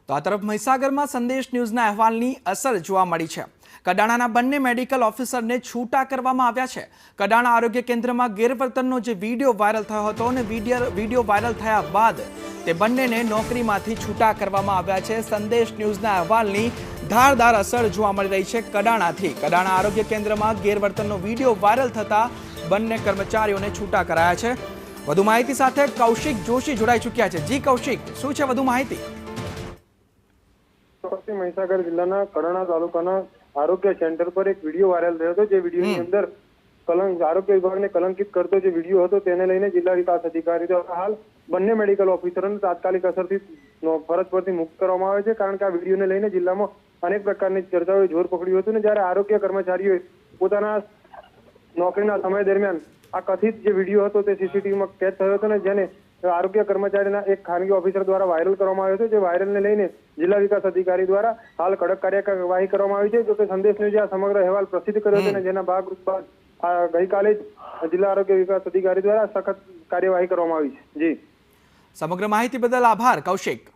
તો આ તરફ મહીસાગરમાં સંદેશ ન્યૂઝના અહેવાલની અસર જોવા મળી છે। કડાણાના બંને મેડિકલ ઓફિસરને છૂટા કરવામાં આવ્યા છે। કડાણા આરોગ્ય કેન્દ્રમાં ગેરવર્તનનો જે વિડીયો વાયરલ થયો હતો અને વિડીયો વાયરલ થયા બાદ તે બંનેને નોકરીમાંથી છૂટા કરવામાં આવ્યા છે। સંદેશ ન્યૂઝના અહેવાલની ધારદાર અસર જોવા મળી રહી છે કડાણાથી। કડાણા આરોગ્ય કેન્દ્રમાં ગેરવર્તનનો વિડીયો વાયરલ થતા બંને કર્મચારીઓને છૂટા કરાયા છે। વધુ માહિતી સાથે કૌશિક જોશી જોડાઈ ચૂક્યા છે। જી કૌશિક, શું છે વધુ માહિતી? પશ્ચિમ મહીસાગર જિલ્લાના કડાણા તાલુકાના આરોગ્ય સેન્ટર પર એક વિડીયો વાયરલ થયો હતો। જે વિડીયોની અંદર આરોગ્ય વિભાગને કલંકિત કરતો જે વિડીયો હતો તેને લઈને જિલ્લા વિકાસ અધિકારી દ્વારા હાલ બંને મેડિકલ ઓફિસરોને તાત્કાલિક અસરથી ફરજ પરથી મુક્ત કરવામાં આવે છે। કારણ કે આ વિડીયોને લઈને જિલ્લામાં અનેક પ્રકારની ચર્ચાઓએ જોર પકડ્યું હતું અને જ્યારે આરોગ્ય કર્મચારીઓએ પોતાના નોકરીના સમય દરમિયાન આ કથિત જે વિડીયો હતો તે સીસીટીવીમાં કેદ થયો હતો અને જેને આરોગ્ય કર્મચારીના એક ખાનગી ઓફિસર દ્વારા વાયરલ કરવામાં આવ્યો હતો। જે વાયરલને લઈને જિલ્લા વિકાસ અધિકારી દ્વારા હાલ કડક કાર્યવાહી કરવામાં આવી છે। જોકે સંદેશ ન્યૂઝે આ સમગ્ર અહેવાલ પ્રસિદ્ધ કર્યો હતો અને જેના ભાગરૂપે ગઈકાલે જ જિલ્લા આરોગ્ય વિકાસ અધિકારી દ્વારા સખત કાર્યવાહી કરવામાં આવી છે। જી, સમગ્ર માહિતી બદલ આભાર કૌશિક।